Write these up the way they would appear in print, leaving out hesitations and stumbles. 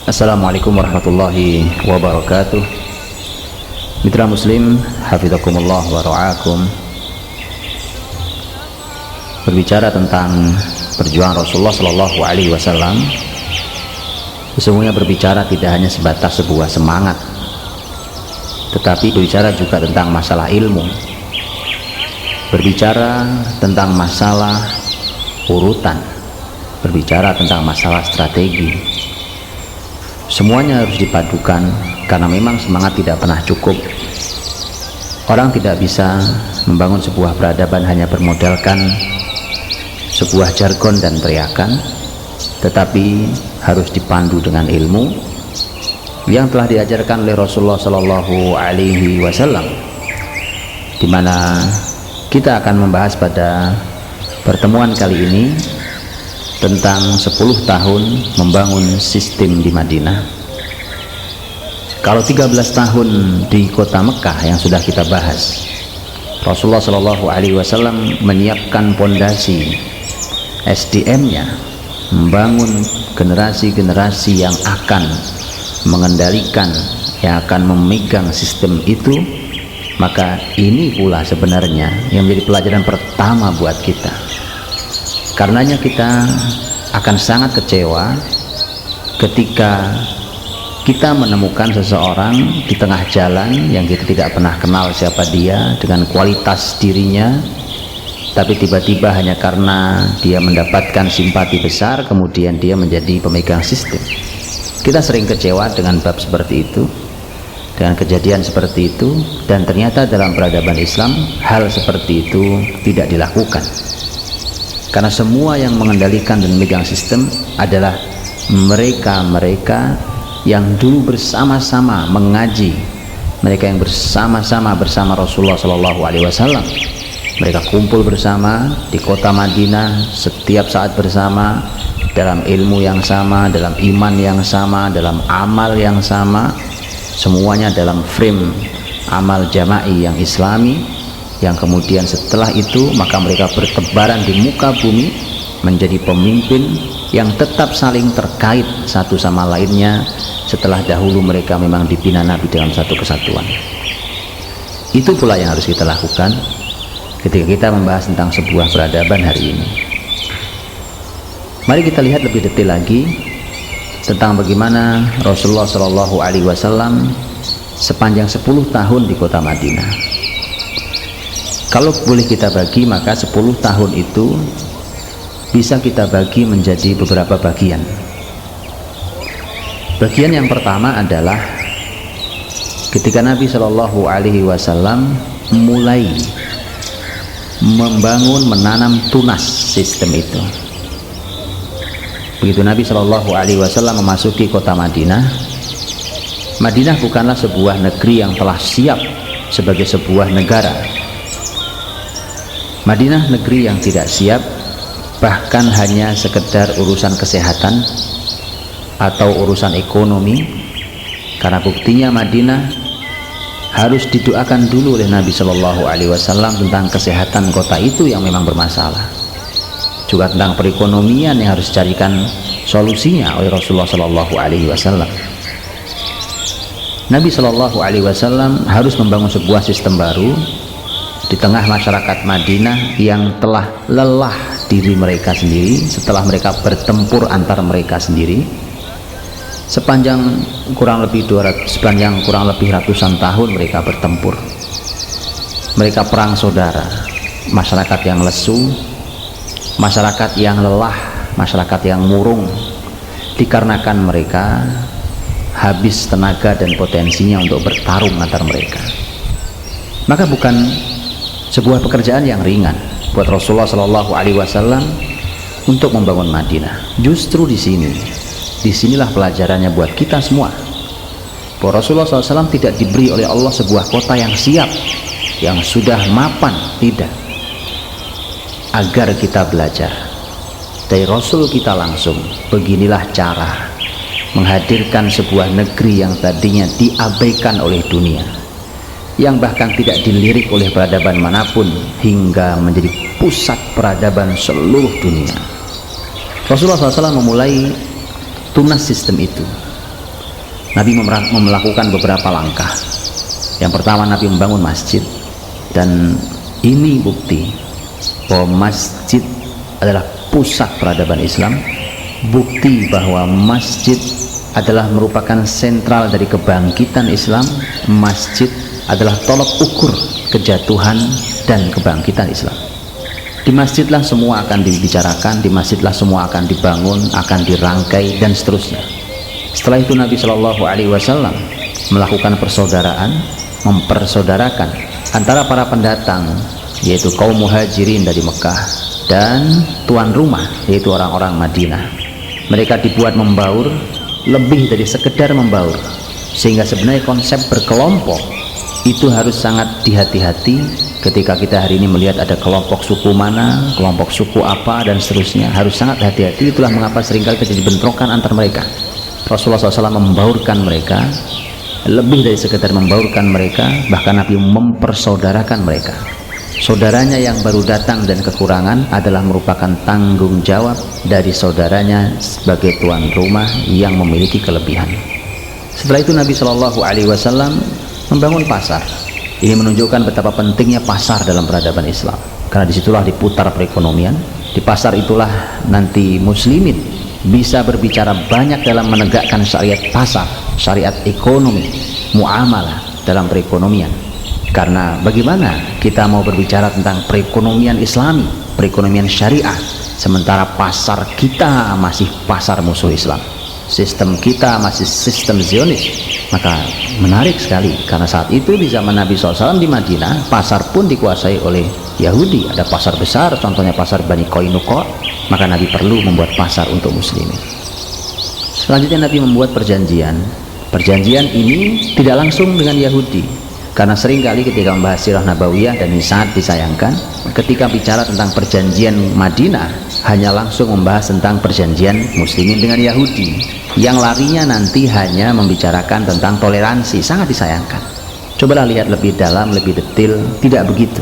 Assalamualaikum warahmatullahi wabarakatuh. Mitra muslim, hafizakumullah wa ra'akum. Berbicara tentang perjuangan Rasulullah sallallahu alaihi wasallam, sesungguhnya berbicara tidak hanya sebatas sebuah semangat, tetapi berbicara juga tentang masalah ilmu, berbicara tentang masalah urutan, berbicara tentang masalah strategi. Semuanya harus dipadukan karena memang semangat tidak pernah cukup. Orang tidak bisa membangun sebuah peradaban hanya bermodalkan sebuah jargon dan teriakan, tetapi harus dipandu dengan ilmu yang telah diajarkan oleh Rasulullah Shallallahu Alaihi Wasallam, di mana kita akan membahas pada pertemuan kali ini tentang 10 tahun membangun sistem di Madinah. Kalau 13 tahun di kota Mekah yang sudah kita bahas, Rasulullah Shallallahu Alaihi Wasallam menyiapkan pondasi SDM-nya, membangun generasi-generasi yang akan mengendalikan, yang akan memegang sistem itu. Maka ini pula sebenarnya yang menjadi pelajaran pertama buat kita. Karenanya kita akan sangat kecewa ketika kita menemukan seseorang di tengah jalan yang kita tidak pernah kenal siapa dia, dengan kualitas dirinya, tapi tiba-tiba hanya karena dia mendapatkan simpati besar kemudian dia menjadi pemegang sistem. Kita sering kecewa dengan bab seperti itu, dengan kejadian seperti itu, dan ternyata dalam peradaban Islam hal seperti itu tidak dilakukan. Karena semua yang mengendalikan dan memegang sistem adalah mereka-mereka yang dulu bersama-sama mengaji, mereka yang bersama-sama bersama Rasulullah Shallallahu Alaihi Wasallam. Mereka kumpul bersama di kota Madinah setiap saat bersama, dalam ilmu yang sama, dalam iman yang sama, dalam amal yang sama, semuanya dalam frame amal jama'i yang islami, yang kemudian setelah itu maka mereka bertebaran di muka bumi menjadi pemimpin yang tetap saling terkait satu sama lainnya setelah dahulu mereka memang dibina Nabi dalam satu kesatuan. Itu pula yang harus kita lakukan ketika kita membahas tentang sebuah peradaban hari ini. Mari kita lihat lebih detail lagi tentang bagaimana Rasulullah Shallallahu Alaihi Wasallam sepanjang 10 tahun di kota Madinah. Kalau boleh kita bagi, maka 10 tahun itu bisa kita bagi menjadi beberapa bagian. Bagian yang pertama adalah ketika Nabi Shallallahu Alaihi Wasallam mulai membangun, menanam tunas sistem itu. Begitu Nabi Shallallahu Alaihi Wasallam memasuki kota Madinah, Madinah bukanlah sebuah negeri yang telah siap sebagai sebuah negara. Madinah negeri yang tidak siap, bahkan hanya sekedar urusan kesehatan atau urusan ekonomi. Karena buktinya Madinah harus didoakan dulu oleh Nabi Shallallahu Alaihi Wasallam tentang kesehatan kota itu yang memang bermasalah. Juga tentang perekonomian yang harus dicarikan solusinya oleh Rasulullah Shallallahu Alaihi Wasallam. Nabi Shallallahu Alaihi Wasallam harus membangun sebuah sistem baru di tengah masyarakat Madinah yang telah lelah diri mereka sendiri setelah mereka bertempur antar mereka sendiri sepanjang kurang lebih ratusan tahun. Mereka bertempur, mereka perang saudara, masyarakat yang lesu, masyarakat yang lelah, masyarakat yang murung, dikarenakan mereka habis tenaga dan potensinya untuk bertarung antar mereka. Maka bukan sebuah pekerjaan yang ringan buat Rasulullah Shallallahu Alaihi Wasallam untuk membangun Madinah. Justru disinilah pelajarannya buat kita semua, bahwa Rasulullah SAW tidak diberi oleh Allah sebuah kota yang siap, yang sudah mapan, tidak. Agar kita belajar dari Rasul kita langsung, beginilah cara menghadirkan sebuah negeri yang tadinya diabaikan oleh dunia, yang bahkan tidak dilirik oleh peradaban manapun, hingga menjadi pusat peradaban seluruh dunia. Rasulullah SAW memulai tunas sistem itu Nabi melakukan beberapa langkah. Yang pertama, Nabi membangun masjid, dan ini bukti bahwa masjid adalah pusat peradaban Islam, bukti bahwa masjid adalah merupakan sentral dari kebangkitan Islam. Masjid adalah tolok ukur kejatuhan dan kebangkitan Islam. Di masjidlah semua akan dibicarakan, di masjidlah semua akan dibangun, akan dirangkai, dan seterusnya. Setelah itu Nabi Shallallahu Alaihi Wasallam melakukan persaudaraan, mempersaudarakan antara para pendatang, yaitu kaum muhajirin dari Mekah, dan tuan rumah, yaitu orang-orang Madinah. Mereka dibuat membaur, lebih dari sekedar membaur, sehingga sebenarnya konsep berkelompok itu harus sangat dihati-hati. Ketika kita hari ini melihat ada kelompok suku mana, kelompok suku apa, dan seterusnya, harus sangat hati-hati. Itulah mengapa seringkali terjadi bentrokan antar mereka. Rasulullah SAW membaurkan mereka, lebih dari sekedar membaurkan mereka, bahkan Nabi mempersaudarakan mereka. Saudaranya yang baru datang dan kekurangan adalah merupakan tanggung jawab dari saudaranya sebagai tuan rumah yang memiliki kelebihan. Setelah itu Nabi Shallallahu Alaihi Wasallam membangun pasar. Ini menunjukkan betapa pentingnya pasar dalam peradaban Islam, karena disitulah diputar perekonomian. Di pasar itulah nanti muslimin bisa berbicara banyak dalam menegakkan syariat pasar, syariat ekonomi, muamalah dalam perekonomian. Karena bagaimana kita mau berbicara tentang perekonomian Islami, perekonomian syariah, sementara pasar kita masih pasar musuh Islam, sistem kita masih sistem Zionis? Maka menarik sekali, karena saat itu di zaman Nabi SAW di Madinah, pasar pun dikuasai oleh Yahudi. Ada pasar besar, contohnya pasar Bani Qainuqa, maka Nabi perlu membuat pasar untuk muslimin. Selanjutnya Nabi membuat perjanjian. Perjanjian ini tidak langsung dengan Yahudi, karena seringkali ketika membahas sirah nabawiyah, dan ini sangat disayangkan, ketika bicara tentang perjanjian Madinah hanya langsung membahas tentang perjanjian muslimin dengan Yahudi, yang larinya nanti hanya membicarakan tentang toleransi. Sangat disayangkan. Cobalah lihat lebih dalam, lebih detail. Tidak begitu.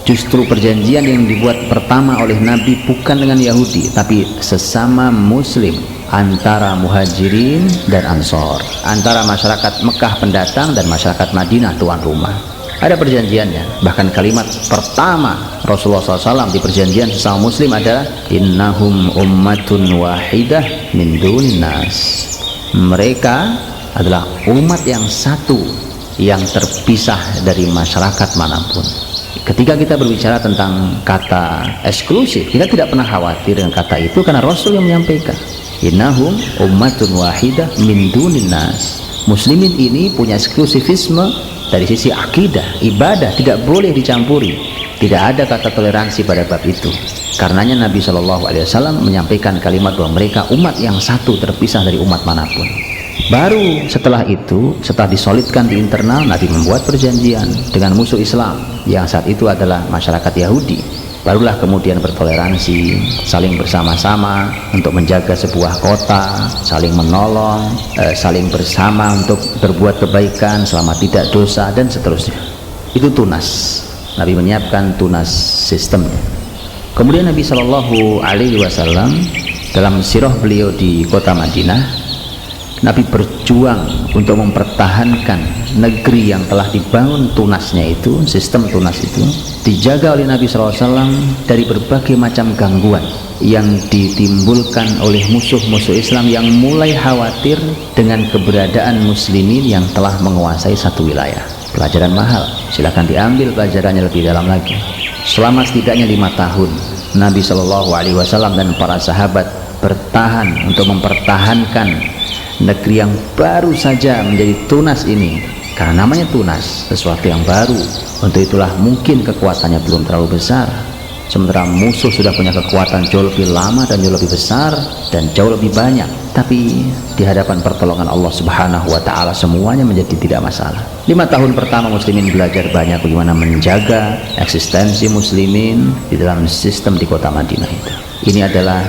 Justru perjanjian yang dibuat pertama oleh Nabi bukan dengan Yahudi, tapi sesama muslim, antara muhajirin dan ansor, antara masyarakat Mekah pendatang dan masyarakat Madinah tuan rumah. Ada perjanjiannya. Bahkan kalimat pertama Rasulullah SAW di perjanjian sesama muslim adalah innahum ummatun wahidah min dunin nas. Mereka adalah umat yang satu, yang terpisah dari masyarakat manapun. Ketika kita berbicara tentang kata eksklusif, kita tidak pernah khawatir dengan kata itu, karena Rasul yang menyampaikan innahum ummatun wahidah min dunin nas. Muslimin ini punya eksklusifisme dari sisi akidah, ibadah, tidak boleh dicampuri. Tidak ada kata toleransi pada bab itu. Karenanya Nabi SAW menyampaikan kalimat bahwa mereka umat yang satu, terpisah dari umat manapun. Baru setelah itu, setelah disolidkan di internal, Nabi membuat perjanjian dengan musuh Islam yang saat itu adalah masyarakat Yahudi. Barulah kemudian bertoleransi, saling bersama-sama untuk menjaga sebuah kota, saling menolong, saling bersama untuk berbuat kebaikan selama tidak dosa, dan seterusnya. Itu tunas. Nabi menyiapkan tunas sistemnya. Kemudian Nabi Shallallahu Alaihi Wasallam dalam sirah beliau di kota Madinah, Nabi berjuang untuk mempertahankan negeri yang telah dibangun tunasnya itu, sistem tunas itu dijaga oleh Nabi SAW dari berbagai macam gangguan yang ditimbulkan oleh musuh-musuh Islam yang mulai khawatir dengan keberadaan muslimin yang telah menguasai satu wilayah. Pelajaran mahal, silahkan diambil pelajarannya lebih dalam lagi. Selama setidaknya 5 tahun Nabi SAW dan para sahabat bertahan untuk mempertahankan negeri yang baru saja menjadi tunas ini. Karena namanya tunas, sesuatu yang baru, untuk itulah mungkin kekuatannya belum terlalu besar, sementara musuh sudah punya kekuatan jauh lebih lama dan jauh lebih besar dan jauh lebih banyak. Tapi di hadapan pertolongan Allah Subhanahu wa Ta'ala semuanya menjadi tidak masalah. 5 tahun pertama muslimin belajar banyak bagaimana menjaga eksistensi muslimin di dalam sistem di kota Madinah itu. Ini adalah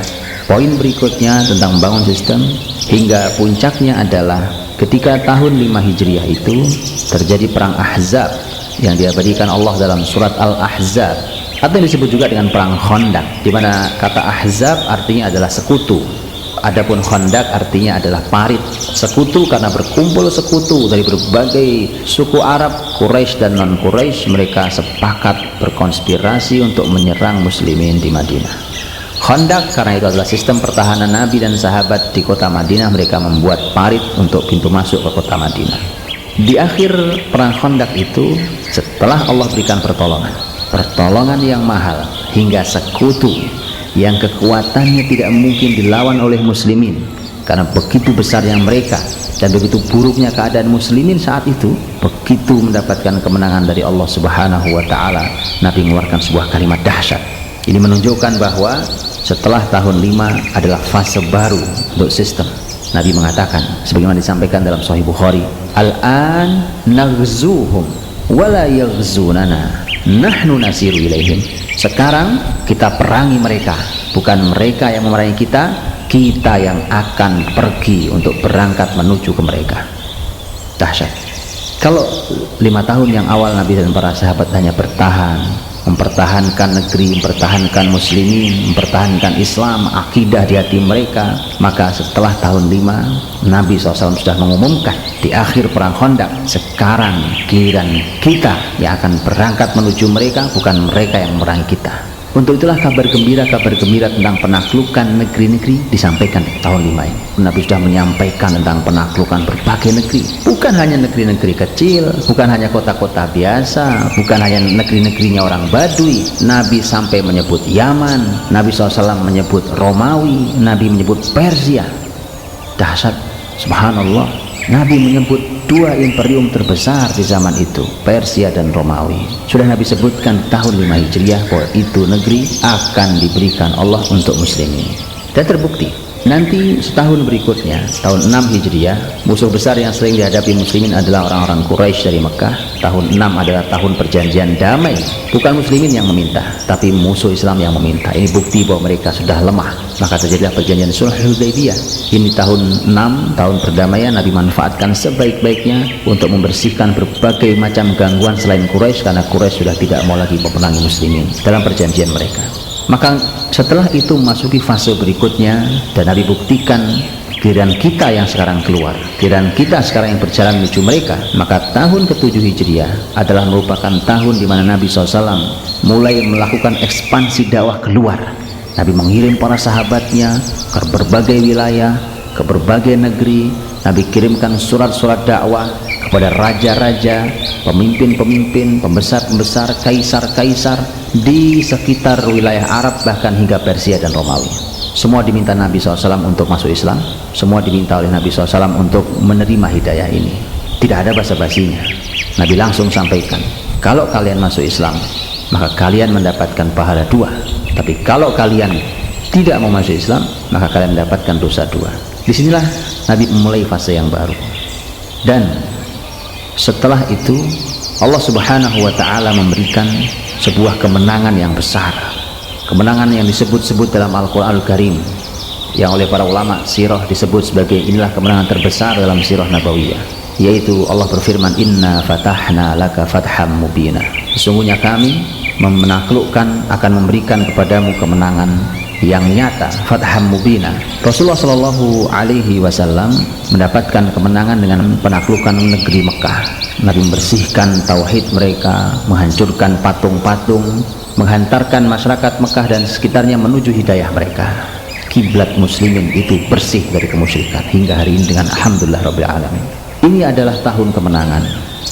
poin berikutnya tentang membangun sistem, hingga puncaknya adalah ketika tahun 5 Hijriah itu terjadi perang Ahzab yang diabadikan Allah dalam surat Al-Ahzab, atau yang disebut juga dengan perang Khandaq, di mana kata Ahzab artinya adalah sekutu. Adapun Khandaq artinya adalah parit, sekutu, karena berkumpul sekutu dari berbagai suku Arab, Quraisy dan non-Quraisy, mereka sepakat berkonspirasi untuk menyerang muslimin di Madinah. Khandaq karena itu adalah sistem pertahanan Nabi dan sahabat di kota Madinah, mereka membuat parit untuk pintu masuk ke kota Madinah. Di akhir perang Khandaq itu, setelah Allah berikan pertolongan yang mahal, hingga sekutu yang kekuatannya tidak mungkin dilawan oleh muslimin karena begitu besarnya mereka dan begitu buruknya keadaan muslimin saat itu, begitu mendapatkan kemenangan dari Allah Subhanahu wa taala, Nabi mengeluarkan sebuah kalimat dahsyat. Ini menunjukkan bahwa setelah tahun 5 adalah fase baru untuk sistem. Nabi mengatakan sebagaimana disampaikan dalam Sahih Bukhari, al-an naghzuhum wala yaghzunana nahnu nasiru ilaihim. Sekarang kita perangi mereka, bukan mereka yang memerangi kita, kita yang akan pergi untuk berangkat menuju ke mereka. Dahsyat. Kalau 5 tahun yang awal Nabi dan para sahabat hanya bertahan, mempertahankan negeri, mempertahankan muslimin, mempertahankan Islam, akidah di hati mereka, maka setelah tahun 5 Nabi SAW sudah mengumumkan di akhir perang Khandaq, sekarang giliran kita yang akan berangkat menuju mereka, bukan mereka yang memerangi kita. Untuk itulah kabar gembira tentang penaklukan negeri-negeri disampaikan di tahun 5 ini. Nabi sudah menyampaikan tentang penaklukan berbagai negeri, bukan hanya negeri-negeri kecil, bukan hanya kota-kota biasa, bukan hanya negeri-negerinya orang Badui. Nabi sampai menyebut Yaman, Nabi SAW menyebut Romawi, Nabi menyebut Persia. Dahsyat, subhanallah. Nabi menyebut 2 imperium terbesar di zaman itu, Persia dan Romawi. Sudah Nabi sebutkan tahun 5 Hijriah bahwa itu negeri akan diberikan Allah untuk muslimin. Dan terbukti nanti setahun berikutnya, tahun 6 Hijriah, musuh besar yang sering dihadapi muslimin adalah orang-orang Quraisy dari Mekah. Tahun 6 adalah tahun perjanjian damai, bukan muslimin yang meminta, tapi musuh Islam yang meminta. Ini bukti bahwa mereka sudah lemah, maka terjadilah perjanjian Sulh Hudaybiyah. Ini tahun 6, tahun perdamaian. Nabi manfaatkan sebaik-baiknya untuk membersihkan berbagai macam gangguan selain Quraisy, karena Quraisy sudah tidak mau lagi memenangi muslimin dalam perjanjian mereka. Maka setelah itu memasuki fase berikutnya, dan Nabi buktikan giliran kita yang sekarang keluar, giliran kita sekarang yang berjalan menuju mereka. Maka tahun ke-7 Hijriah adalah merupakan tahun di mana Nabi SAW mulai melakukan ekspansi dakwah keluar. Nabi mengirim para sahabatnya ke berbagai wilayah, ke berbagai negeri. Nabi kirimkan surat-surat dakwah kepada raja-raja, pemimpin-pemimpin, pembesar-pembesar, kaisar-kaisar di sekitar wilayah Arab, bahkan hingga Persia dan Romawi. Semua diminta Nabi SAW untuk masuk Islam, semua diminta oleh Nabi SAW untuk menerima hidayah ini. Tidak ada basa-basinya. Nabi langsung sampaikan, kalau kalian masuk Islam, maka kalian mendapatkan pahala 2. Tapi kalau kalian tidak mau masuk Islam, maka kalian mendapatkan dosa 2. Disinilah Nabi memulai fase yang baru. Dan setelah itu Allah Subhanahu wa ta'ala memberikan sebuah kemenangan yang besar, kemenangan yang disebut-sebut dalam Al-Quran Al-Karim, yang oleh para ulama sirah disebut sebagai inilah kemenangan terbesar dalam sirah Nabawiyah, yaitu Allah berfirman, inna fatahna laka fatham mubina. Sesungguhnya kami menaklukkan, akan memberikan kepadamu kemenangan yang nyata, fatham mubina. Rasulullah Shallallahu Alaihi Wasallam mendapatkan kemenangan dengan penaklukan negeri Mekah. Nabi membersihkan tauhid mereka, menghancurkan patung-patung, menghantarkan masyarakat Mekah dan sekitarnya menuju hidayah mereka. Kiblat muslimin itu bersih dari kemusyrikan hingga hari ini dengan alhamdulillah rabbil alamin. Ini adalah tahun kemenangan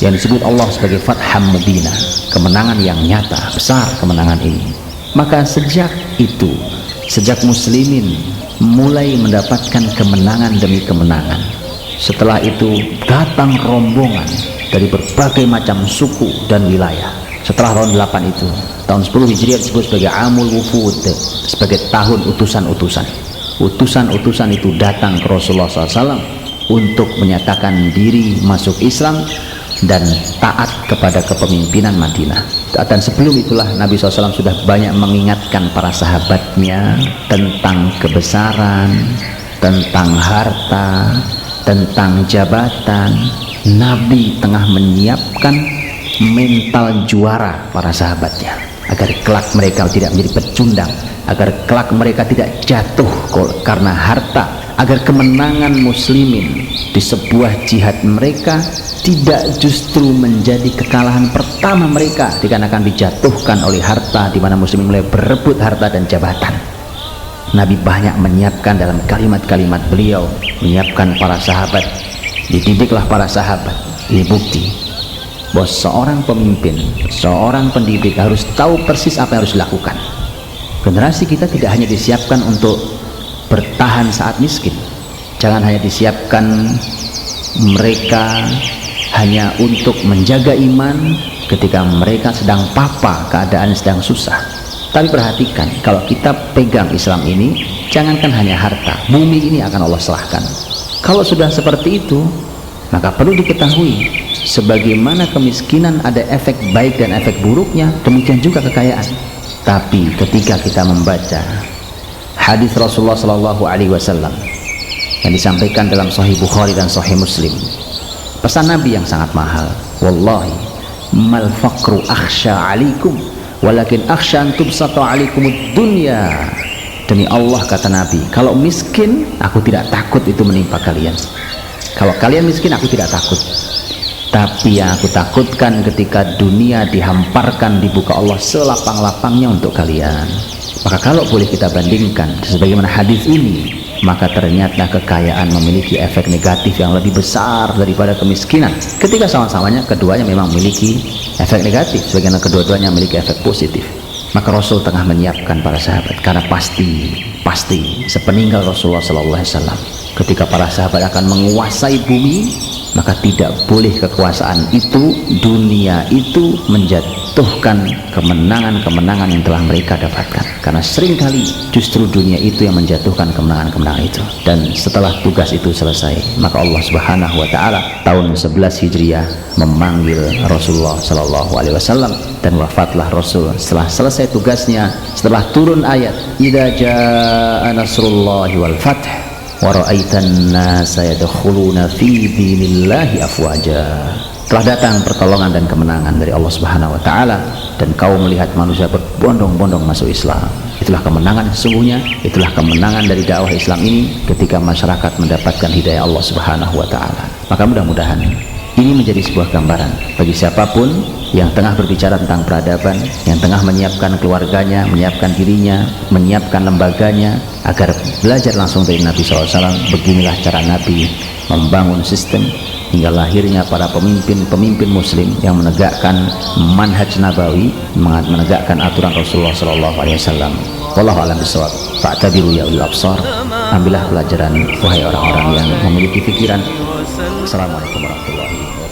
yang disebut Allah sebagai fatham mubina, kemenangan yang nyata, besar kemenangan ini. Maka sejak itu, sejak muslimin mulai mendapatkan kemenangan demi kemenangan, setelah itu datang rombongan dari berbagai macam suku dan wilayah. Setelah tahun 8 itu, tahun 10 Hijriah disebut sebagai Amul Wufud, sebagai tahun utusan-utusan. Utusan-utusan itu datang ke Rasulullah SAW untuk menyatakan diri masuk Islam dan taat kepada kepemimpinan Madinah. Dan sebelum itulah Nabi SAW sudah banyak mengingatkan para sahabatnya tentang kebesaran, tentang harta, tentang jabatan. Nabi tengah menyiapkan mental juara para sahabatnya. agar kelak mereka tidak menjadi pecundang, agar kelak mereka tidak jatuh karena harta, agar kemenangan muslimin di sebuah jihad mereka tidak justru menjadi kekalahan pertama mereka, dikarenakan dijatuhkan oleh harta, di mana muslimin mulai berebut harta dan jabatan. Nabi banyak menyiapkan dalam kalimat-kalimat beliau, menyiapkan para sahabat, dididiklah para sahabat. Ini bukti bahwa seorang pemimpin, seorang pendidik harus tahu persis apa yang harus dilakukan. Generasi kita tidak hanya disiapkan untuk bertahan saat miskin, jangan hanya disiapkan mereka hanya untuk menjaga iman ketika mereka sedang papa, keadaan sedang susah. Tapi perhatikan, kalau kita pegang Islam ini, jangankan hanya harta, bumi ini akan Allah serahkan. Kalau sudah seperti itu, maka perlu diketahui, sebagaimana kemiskinan ada efek baik dan efek buruknya, demikian juga kekayaan. Tapi ketika kita membaca hadis Rasulullah SAW yang disampaikan dalam Sahih Bukhari dan Sahih Muslim, pesan Nabi yang sangat mahal, wallahi mal faqru akhsha alaikum walakin akhsha an tubsata alaikumud dunya. Demi Allah, kata Nabi, kalau miskin aku tidak takut itu menimpa kalian. Kalau kalian miskin aku tidak takut, tapi yang aku takutkan ketika dunia dihamparkan, dibuka Allah selapang-lapangnya untuk kalian. Maka kalau boleh kita bandingkan sebagaimana hadis ini, maka ternyata kekayaan memiliki efek negatif yang lebih besar daripada kemiskinan. Ketika sama-samanya keduanya memang memiliki efek negatif, sebagaimana kedua-duanya memiliki efek positif. Maka Rasul tengah menyiapkan para sahabat, karena pasti sepeninggal Rasulullah SAW, ketika para sahabat akan menguasai bumi, maka tidak boleh kekuasaan itu, dunia itu menjatuhkan kemenangan-kemenangan yang telah mereka dapatkan, karena seringkali justru dunia itu yang menjatuhkan kemenangan-kemenangan itu. Dan setelah tugas itu selesai, maka Allah Subhanahu wa Ta'ala tahun 11 Hijriah memanggil Rasulullah SAW, dan wafatlah Rasul setelah selesai tugasnya, setelah turun ayat idza jaa nasrullahi wal fath wa ra'aitan nasa yadkhuluna fi dinillahi afwaja. Telah datang pertolongan dan kemenangan dari Allah Subhanahu wa Ta'ala, dan kau melihat manusia berbondong-bondong masuk Islam. Itulah kemenangan sesungguhnya, itulah kemenangan dari dakwah Islam ini ketika masyarakat mendapatkan hidayah Allah Subhanahu wa Ta'ala. Maka mudah-mudahan ini menjadi sebuah gambaran bagi siapapun yang tengah berbicara tentang peradaban, yang tengah menyiapkan keluarganya, menyiapkan dirinya, menyiapkan lembaganya agar belajar langsung dari Nabi SAW. Beginilah cara Nabi membangun sistem hingga lahirnya para pemimpin Muslim yang menegakkan manhaj Nabawi, menegakkan aturan Rasulullah SAW. Wallahu a'lam bishawab. Fa'tabiru ya ulil absar. Ambillah pelajaran wahai orang-orang yang memiliki pikiran. Assalamualaikum warahmatullahi wabarakatuh.